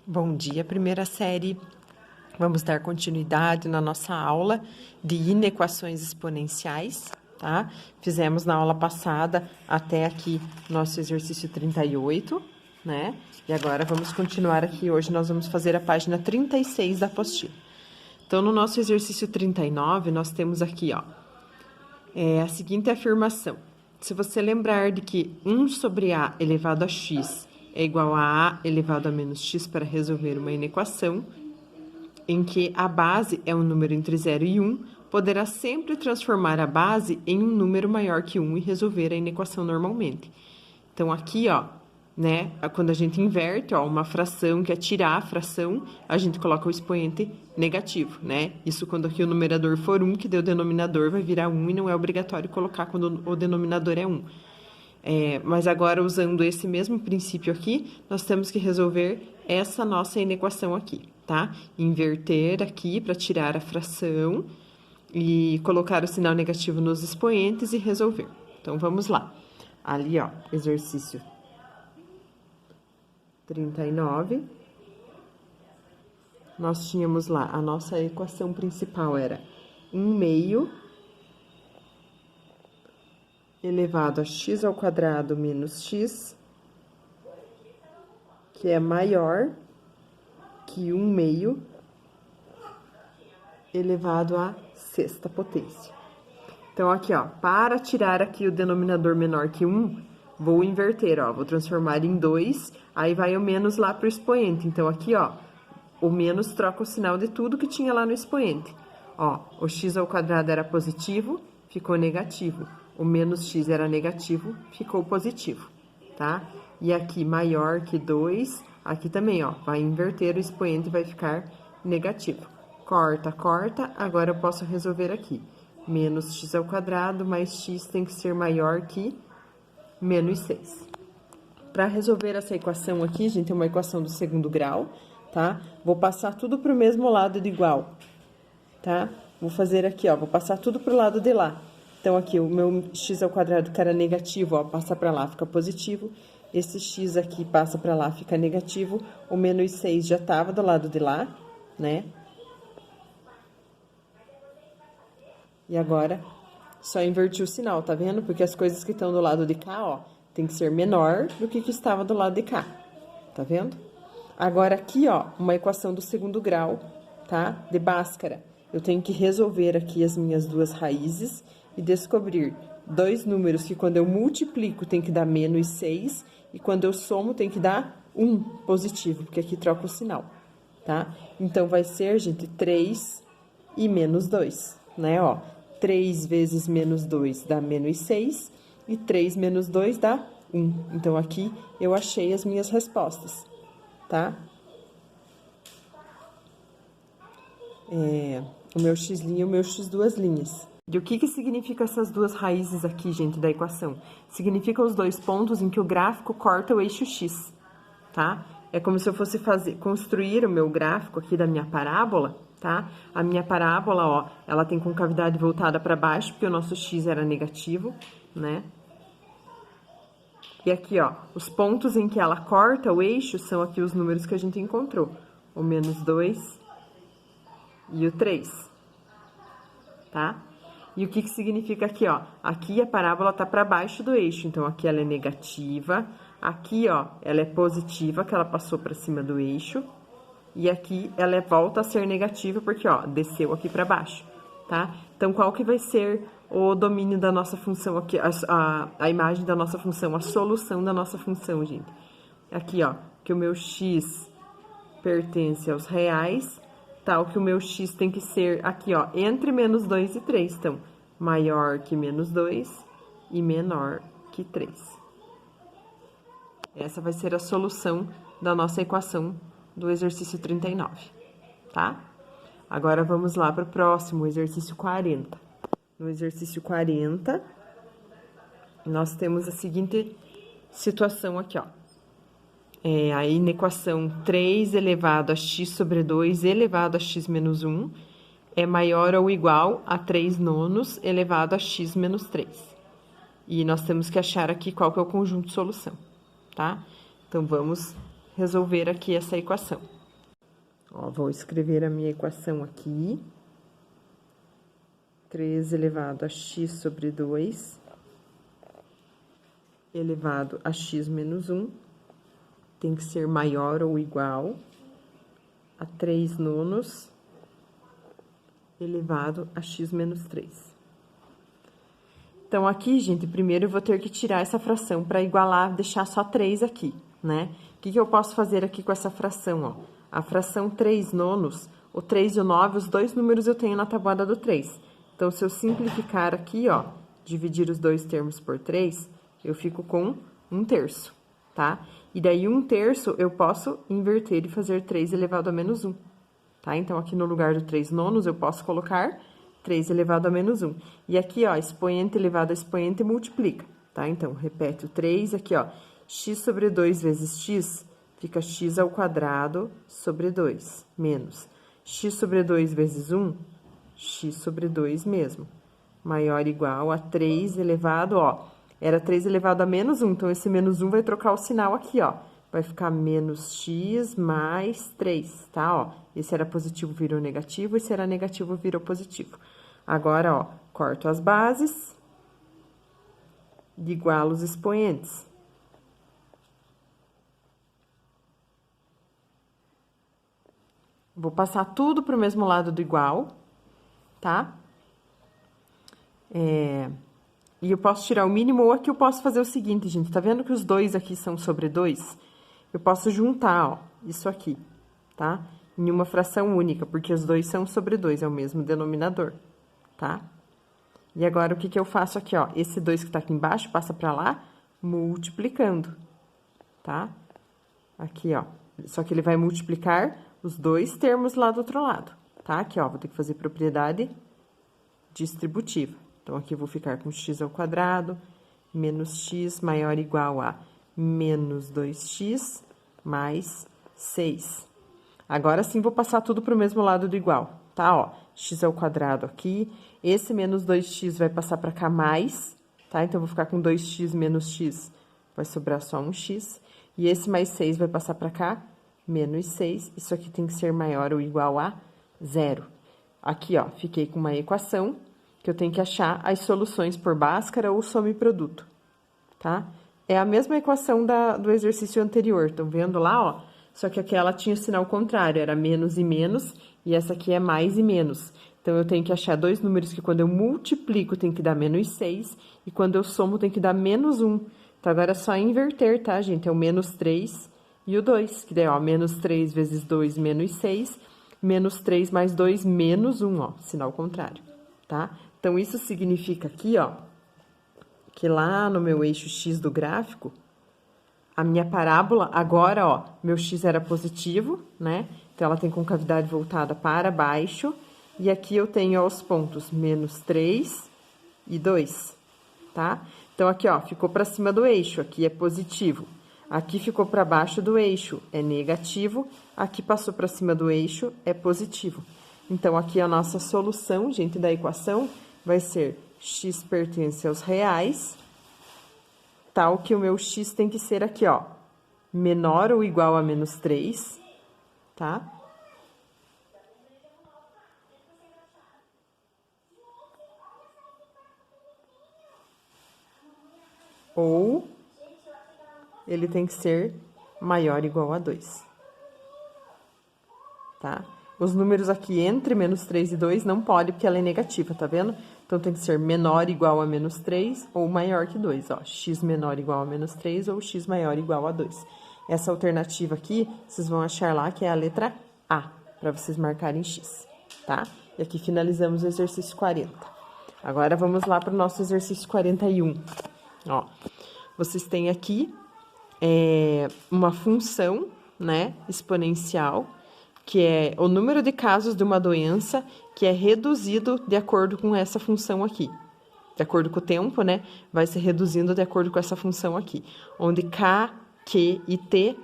Bom dia, primeira série. Vamos dar continuidade na nossa aula de inequações exponenciais, tá? Fizemos na aula passada até aqui nosso exercício 38, né? E agora vamos continuar aqui. Hoje nós vamos fazer a página 36 da apostila. Então, no nosso exercício 39, nós temos aqui, ó, a seguinte afirmação. Se você lembrar de que 1 sobre a elevado a x é igual a a elevado a menos x para resolver uma inequação, em que a base é um número entre 0 e 1, poderá sempre transformar a base em um número maior que 1 e resolver a inequação normalmente. Então, aqui, ó, né, quando a gente inverte, ó, uma fração, quer tirar a fração, a gente coloca o expoente negativo, né? Isso quando aqui o numerador for 1, que daí o denominador vai virar 1 e não é obrigatório colocar quando o denominador é 1. Mas agora, usando esse mesmo princípio aqui, nós temos que resolver essa nossa inequação aqui, tá? Inverter aqui para tirar a fração e colocar o sinal negativo nos expoentes e resolver. Então, vamos lá. Ali, ó, exercício 39. Nós tínhamos lá, a nossa equação principal era 1 meio elevado a x ao quadrado menos x, que é maior que 1 meio elevado à sexta potência. Então, aqui, ó, para tirar aqui o denominador menor que 1, vou inverter, ó, vou transformar em 2, aí vai o menos lá para o expoente. Então, aqui, ó, o menos troca o sinal de tudo que tinha lá no expoente. Ó, o x ao quadrado era positivo, ficou negativo. O menos x era negativo, ficou positivo, tá? E aqui, maior que 2, aqui também, ó, vai inverter o expoente e vai ficar negativo. Corta, corta, agora eu posso resolver aqui. Menos x ao quadrado mais x tem que ser maior que menos 6. Para resolver essa equação aqui, gente, é uma equação do segundo grau, tá? Vou passar tudo para o mesmo lado de igual, tá? Vou fazer aqui, ó, vou passar tudo para o lado de lá. Então, aqui, o meu x ao quadrado, que era negativo, ó, passa para lá, fica positivo. Esse x aqui passa para lá, fica negativo. O menos 6 já estava do lado de lá, né? E agora, só inverti o sinal, tá vendo? Porque as coisas que estão do lado de cá, ó, tem que ser menor do que estava do lado de cá, tá vendo? Agora, aqui, ó, uma equação do segundo grau, tá? De Bhaskara. Eu tenho que resolver aqui as minhas duas raízes e descobrir dois números que quando eu multiplico tem que dar menos 6 e quando eu somo tem que dar 1 positivo, porque aqui troca o sinal, tá? Então, vai ser, gente, 3 e menos 2, né, ó. 3 vezes menos 2 dá menos 6 e 3 menos 2 dá 1. Então, aqui eu achei as minhas respostas, tá? O meu x' e o meu x duas linhas. E o que significa essas duas raízes aqui, gente, da equação? Significa os dois pontos em que o gráfico corta o eixo x, tá? É como se eu fosse construir o meu gráfico aqui da minha parábola, tá? A minha parábola, ó, ela tem concavidade voltada para baixo, porque o nosso x era negativo, né? E aqui, ó, os pontos em que ela corta o eixo são aqui os números que a gente encontrou. O menos 2 e o 3, tá? E o que significa aqui, ó? Aqui a parábola tá para baixo do eixo, então aqui ela é negativa. Aqui, ó, ela é positiva, que ela passou para cima do eixo. E aqui ela volta a ser negativa, porque, ó, desceu aqui para baixo, tá? Então, qual que vai ser o domínio da nossa função aqui, a imagem da nossa função, a solução da nossa função, gente? Aqui, ó, que o meu x pertence aos reais, tal que o meu x tem que ser aqui, ó, entre menos 2 e 3. Então, maior que menos 2 e menor que 3. Essa vai ser a solução da nossa equação do exercício 39, tá? Agora, vamos lá para o próximo, exercício 40. No exercício 40, nós temos a seguinte situação aqui, ó. A inequação 3 elevado a x sobre 2 elevado a x menos 1 é maior ou igual a 3 nonos elevado a x menos 3. E nós temos que achar aqui qual que é o conjunto de solução, tá? Então, vamos resolver aqui essa equação. Ó, vou escrever a minha equação aqui. 3 elevado a x sobre 2 elevado a x menos 1 tem que ser maior ou igual a 3 nonos elevado a x menos 3. Então, aqui, gente, primeiro eu vou ter que tirar essa fração para igualar, deixar só 3 aqui, né? O que eu posso fazer aqui com essa fração, ó? A fração 3 nonos, o 3 e o 9, os dois números eu tenho na tabuada do 3. Então, se eu simplificar aqui, ó, dividir os dois termos por 3, eu fico com 1/3, tá? E daí, 1/3 eu posso inverter e fazer 3 elevado a menos 1, tá? Então, aqui no lugar do 3 nonos, eu posso colocar 3 elevado a menos 1. E aqui, ó, expoente elevado a expoente multiplica, tá? Então, repete o 3 aqui, ó. X sobre 2 vezes x fica x ao quadrado sobre 2, menos x sobre 2 vezes 1, x sobre 2 mesmo, maior ou igual a 3 elevado, ó, era 3 elevado a menos 1, então esse menos 1 vai trocar o sinal aqui, ó, vai ficar menos x mais 3, tá, ó, esse era positivo, virou negativo, esse era negativo, virou positivo. Agora, ó, corto as bases, igualo os expoentes. Vou passar tudo para o mesmo lado do igual, tá? E eu posso tirar o mínimo, ou aqui eu posso fazer o seguinte, gente, tá vendo que os dois aqui são sobre 2? Eu posso juntar, ó, isso aqui, tá? Em uma fração única, porque os dois são sobre 2, é o mesmo denominador, tá? E agora, o que eu faço aqui, ó? Esse 2 que tá aqui embaixo passa pra lá, multiplicando, tá? Aqui, ó. Só que ele vai multiplicar os dois termos lá do outro lado, tá? Aqui, ó, vou ter que fazer propriedade distributiva. Então, aqui eu vou ficar com x ao quadrado, menos x maior ou igual a menos 2x mais 6. Agora sim, vou passar tudo para o mesmo lado do igual, tá? Ó, x ao quadrado aqui, esse menos 2x vai passar para cá mais, tá? Então, eu vou ficar com 2x menos x, vai sobrar só 1x. E esse mais 6 vai passar para cá, menos 6. Isso aqui tem que ser maior ou igual a 0. Aqui, ó, fiquei com uma equação que eu tenho que achar as soluções por Bhaskara ou somiproduto, tá? É a mesma equação do exercício anterior, estão vendo lá, ó? Só que aquela tinha sinal contrário, era menos e menos, e essa aqui é mais e menos. Então, eu tenho que achar dois números que quando eu multiplico tem que dar menos 6, e quando eu somo tem que dar menos 1. Então, agora é só inverter, tá, gente? É o menos 3 e o 2, que daí, ó, menos 3 vezes 2, menos 6, menos 3 mais 2, menos 1, ó, sinal contrário, tá? Então, isso significa aqui, ó, que lá no meu eixo X do gráfico, a minha parábola, agora, ó, meu X era positivo, né? Então, ela tem concavidade voltada para baixo, e aqui eu tenho, ó, os pontos menos 3 e 2, tá? Então, aqui, ó, ficou para cima do eixo, aqui é positivo. Aqui ficou para baixo do eixo, é negativo. Aqui passou para cima do eixo, é positivo. Então, aqui a nossa solução, gente, da equação vai ser x pertence aos reais, tal que o meu x tem que ser aqui, ó, menor ou igual a menos 3, tá? Ou ele tem que ser maior ou igual a 2, tá? Os números aqui entre menos 3 e 2 não pode, porque ela é negativa, tá vendo? Então, tem que ser menor ou igual a menos 3 ou maior que 2, ó. X menor ou igual a menos 3 ou x maior ou igual a 2. Essa alternativa aqui, vocês vão achar lá que é a letra A, para vocês marcarem x, tá? E aqui finalizamos o exercício 40. Agora, vamos lá para o nosso exercício 41. Ó, vocês têm aqui uma função, né, exponencial, que é o número de casos de uma doença que é reduzido de acordo com essa função aqui. De acordo com o tempo, né, vai se reduzindo de acordo com essa função aqui. Onde K, Q e T,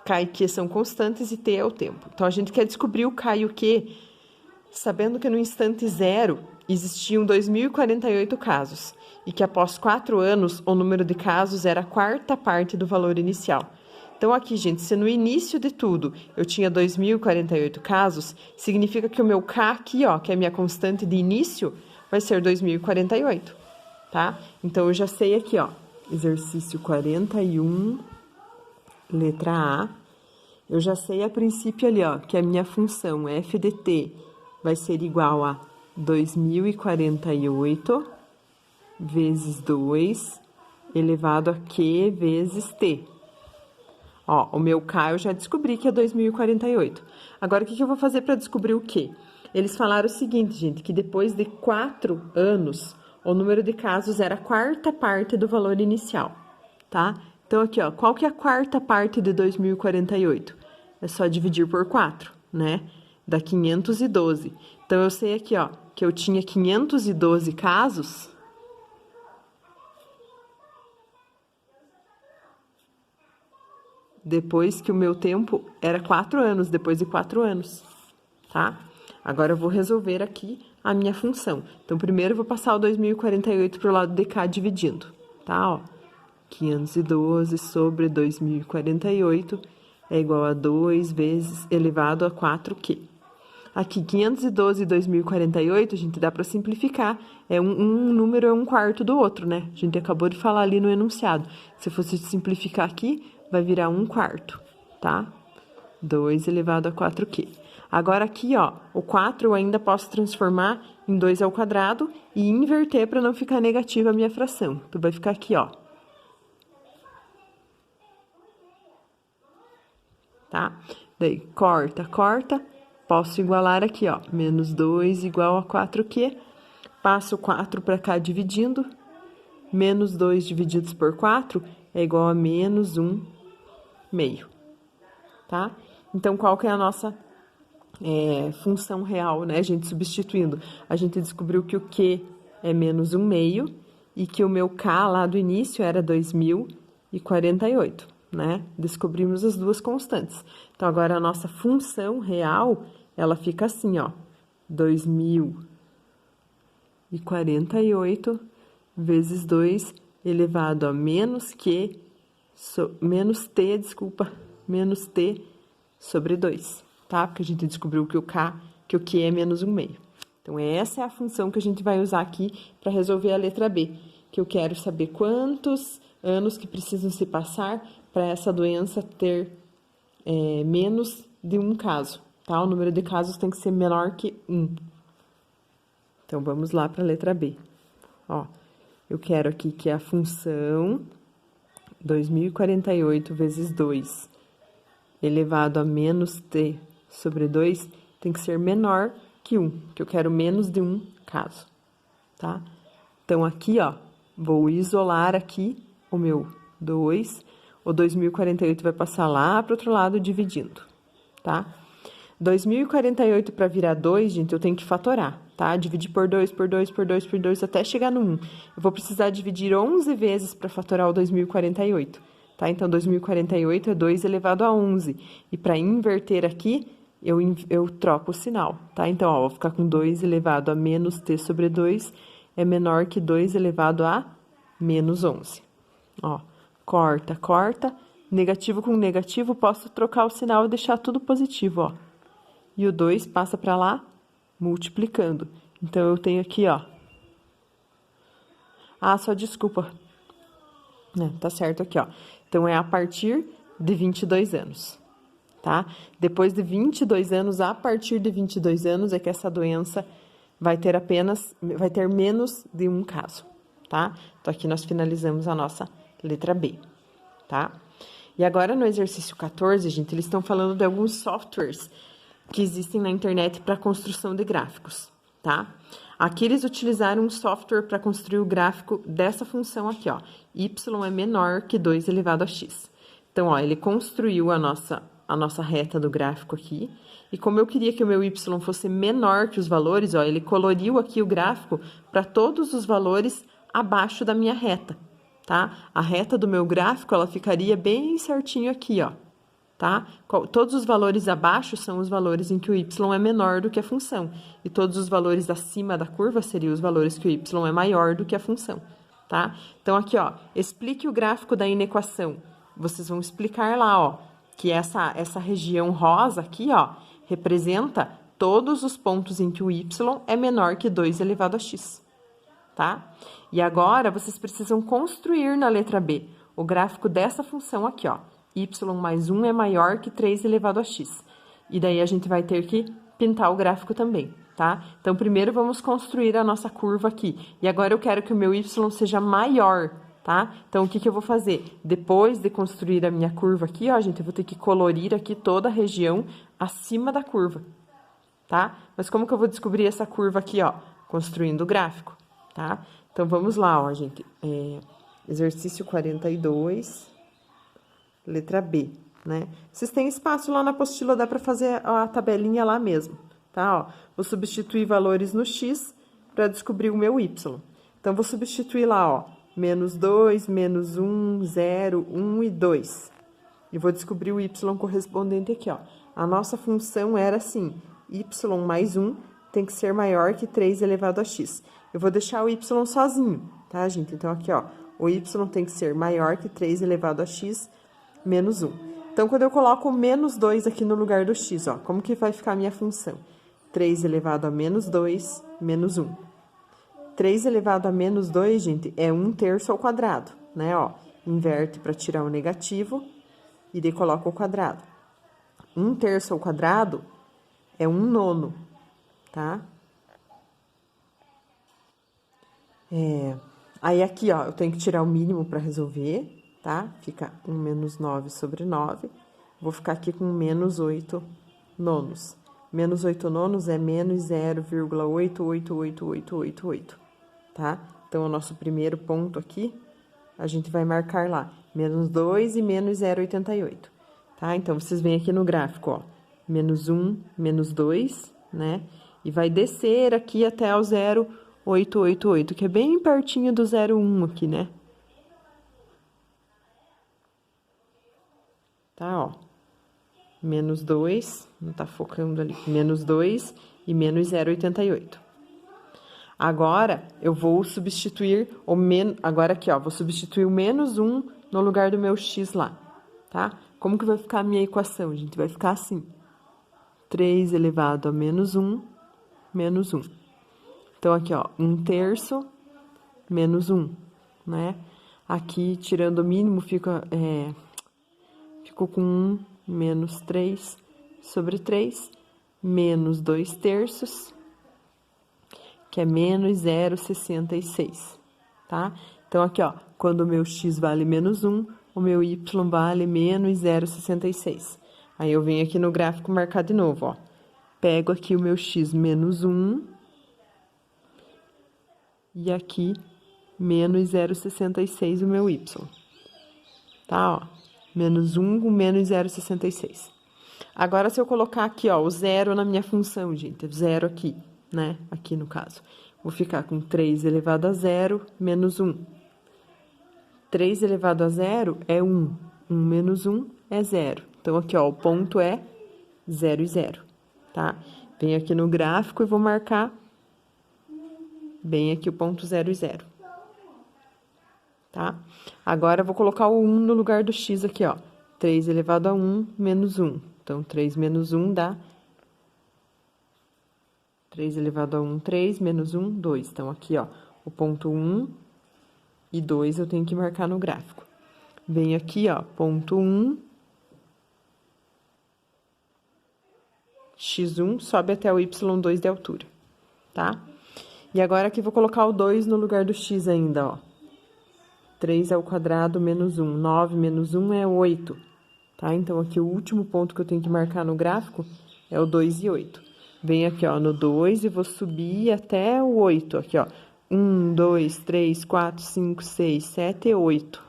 K e Q são constantes e T é o tempo. Então, a gente quer descobrir o K e o Q, sabendo que no instante zero existiam 2.048 casos. E que após 4 anos, o número de casos era a quarta parte do valor inicial. Então, aqui, gente, se no início de tudo eu tinha 2.048 casos, significa que o meu K aqui, ó, que é a minha constante de início, vai ser 2.048, tá? Então, eu já sei aqui, ó, exercício 41, letra A. Eu já sei a princípio ali, ó, que a minha função f de t vai ser igual a 2.048 vezes 2 elevado a Q vezes t. Ó, o meu K eu já descobri que é 2.048. Agora, o que eu vou fazer para descobrir o Q? Eles falaram o seguinte, gente, que depois de 4 anos, o número de casos era a quarta parte do valor inicial, tá? Então, aqui, ó, qual que é a quarta parte de 2.048? É só dividir por 4, né? Dá 512. Então, eu sei aqui, ó, que eu tinha 512 casos depois que o meu tempo era 4 anos, depois de 4 anos, tá? Agora, eu vou resolver aqui a minha função. Então, primeiro, eu vou passar o 2.048 para o lado de cá dividindo, tá? Ó, 512 sobre 2.048 é igual a 2 vezes elevado a 4Q. Aqui, 512 e 2.048, a gente dá para simplificar. Um número é um quarto do outro, né? A gente acabou de falar ali no enunciado. Se fosse simplificar aqui, vai virar 1/4, tá? 2 elevado a 4Q. Agora, aqui, ó, o 4 eu ainda posso transformar em 2 ao quadrado e inverter para não ficar negativa a minha fração. Então, vai ficar aqui, ó. Tá? Daí, corta, corta. Posso igualar aqui, ó, menos 2 igual a 4Q. Passo o 4 para cá dividindo. Menos 2 divididos por 4 é igual a menos 1 meio, tá? Então, qual que é a nossa função real, né? A gente substituindo. A gente descobriu que o Q é menos 1 meio e que o meu K lá do início era 2.048, né? Descobrimos as duas constantes. Então, agora a nossa função real, ela fica assim, ó, 2.048 vezes 2 elevado a menos t sobre 2, tá? Porque a gente descobriu que o Q é menos 1 meio. Então, essa é a função que a gente vai usar aqui para resolver a letra B, que eu quero saber quantos anos que precisam se passar para essa doença ter menos de um caso, tá? O número de casos tem que ser menor que 1. Então, vamos lá para a letra B. Ó, eu quero aqui que a função 2.048 vezes 2 elevado a menos t sobre 2 tem que ser menor que 1, que eu quero menos de um caso, tá? Então, aqui, ó, vou isolar aqui o meu 2, o 2.048 vai passar lá para o outro lado dividindo, tá? 2.048 para virar 2, gente, eu tenho que fatorar, tá? Dividir por 2, por 2, por 2, por 2, até chegar no 1. Eu vou precisar dividir 11 vezes para fatorar o 2.048, tá? Então, 2.048 é 2 elevado a 11. E para inverter aqui, eu troco o sinal, tá? Então, ó, vou ficar com 2 elevado a menos t sobre 2 é menor que 2 elevado a menos 11. Ó, corta, corta. Negativo com negativo, posso trocar o sinal e deixar tudo positivo, ó. E o 2 passa para lá, multiplicando. Então, eu tenho aqui, ó. Ah, só desculpa. Tá certo aqui, ó. Então, é a partir de 22 anos, tá? Depois de 22 anos, a partir de 22 anos, é que essa doença vai ter menos de um caso, tá? Então, aqui nós finalizamos a nossa letra B, tá? E agora, no exercício 14, gente, eles estão falando de alguns softwares que existem na internet para construção de gráficos, tá? Aqui eles utilizaram um software para construir o gráfico dessa função aqui, ó. Y é menor que 2 elevado a x. Então, ó, ele construiu a nossa reta do gráfico aqui. E como eu queria que o meu y fosse menor que os valores, ó, ele coloriu aqui o gráfico para todos os valores abaixo da minha reta, tá? A reta do meu gráfico, ela ficaria bem certinho aqui, ó. Tá? Todos os valores abaixo são os valores em que o y é menor do que a função. E todos os valores acima da curva seriam os valores que o y é maior do que a função, tá? Então, aqui, ó, explique o gráfico da inequação vocês vão explicar lá, ó, que essa região rosa aqui, ó, representa todos os pontos em que o y é menor que 2 elevado a x, tá? E agora, vocês precisam construir na letra B o gráfico dessa função aqui, ó, y mais 1 é maior que 3 elevado a x. E daí, a gente vai ter que pintar o gráfico também, tá? Então, primeiro, vamos construir a nossa curva aqui. E agora, eu quero que o meu y seja maior, tá? Então, o que que eu vou fazer? Depois de construir a minha curva aqui, ó, gente, eu vou ter que colorir aqui toda a região acima da curva, tá? Mas como que eu vou descobrir essa curva aqui, ó? Construindo o gráfico, tá? Então, vamos lá, ó, gente. Exercício 42, letra B, né? Vocês têm espaço lá na apostila, dá pra fazer a tabelinha lá mesmo, tá? Ó, vou substituir valores no x para descobrir o meu y. Então, vou substituir lá, ó, menos 2, menos 1, 0, 1 e 2. E vou descobrir o y correspondente aqui, ó. A nossa função era assim, y mais 1 tem que ser maior que 3 elevado a x. Eu vou deixar o y sozinho, tá, gente? Então, aqui, ó, o y tem que ser maior que 3 elevado a x menos 1. Então, quando eu coloco menos 2 aqui no lugar do x, ó, como que vai ficar a minha função? 3 elevado a menos 2 menos 1. 3 elevado a menos 2, gente, é 1/3 ao quadrado, né, ó. Inverte para tirar o negativo e daí coloca o quadrado. 1/3 ao quadrado é 1/9, tá? Aí, aqui, ó, eu tenho que tirar o mínimo para resolver, tá? Fica 1 menos 9 sobre 9. Vou ficar aqui com menos 8 nonos. Menos 8 nonos é menos 0,888888, tá? Então, o nosso primeiro ponto aqui, a gente vai marcar lá, menos 2 e menos 0,88, tá? Então, vocês vêm aqui no gráfico, ó, menos 1, menos 2, né? E vai descer aqui até o 0,888, que é bem pertinho do 0,1 aqui, né? Tá, ó. Menos 2, não tá focando ali, menos 2 e menos 0,88. Agora, eu vou substituir o menos, agora aqui, ó, vou substituir o menos 1 no lugar do meu x lá, tá? Como que vai ficar a minha equação, gente? Vai ficar assim, 3 elevado a menos 1, menos 1. Então, aqui, ó, 1/3 menos 1, né? Aqui, tirando o mínimo, ficou com 1 menos 3 sobre 3, menos 2/3, que é menos 0,66, tá? Então, aqui, ó, quando o meu x vale menos 1, o meu y vale menos 0,66. Aí, eu venho aqui no gráfico marcar de novo, ó. Pego aqui o meu x menos 1 e aqui menos 0,66 o meu y, tá, ó? Menos 1 com menos 0,66. Agora, se eu colocar aqui, ó, o zero na minha função, gente, zero aqui, né? Aqui no caso. Vou ficar com 3 elevado a 0 menos 1. 3 elevado a 0 é 1. 1 menos 1 é 0. Então, aqui, ó, o ponto é 0 e 0, tá? Venho aqui no gráfico e vou marcar bem aqui o ponto 0 e 0. Tá? Agora, eu vou colocar o 1 no lugar do x aqui, ó. 3 elevado a 1 menos 1. Então, 3 menos 1 dá 3 elevado a 1, 3, menos 1, 2. Então, aqui, ó, o ponto 1 e 2 eu tenho que marcar no gráfico. Venho aqui, ó, ponto 1, x1, sobe até o y2 de altura, tá? E agora, aqui, vou colocar o 2 no lugar do x ainda, ó. 3 ao quadrado menos 1. 9 menos 1 é 8, tá? Então, aqui, o último ponto que eu tenho que marcar no gráfico é o 2 e 8. Venho aqui, ó, no 2 e vou subir até o 8, aqui, ó. 1, 2, 3, 4, 5, 6, 7 e 8.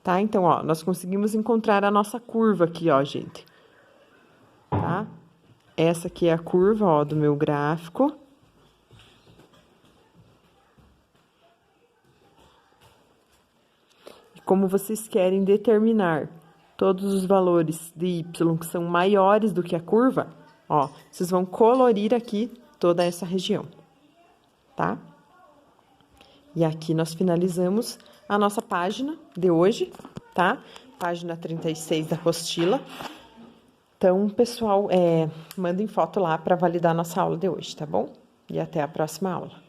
Tá? Então, ó, nós conseguimos encontrar a nossa curva aqui, ó, gente. Tá? Essa aqui é a curva, ó, do meu gráfico. E como vocês querem determinar todos os valores de y que são maiores do que a curva, ó, vocês vão colorir aqui toda essa região, tá? E aqui nós finalizamos a nossa página de hoje, tá? Página 36 da apostila. Então, pessoal, mandem foto lá para validar a nossa aula de hoje, tá bom? E até a próxima aula.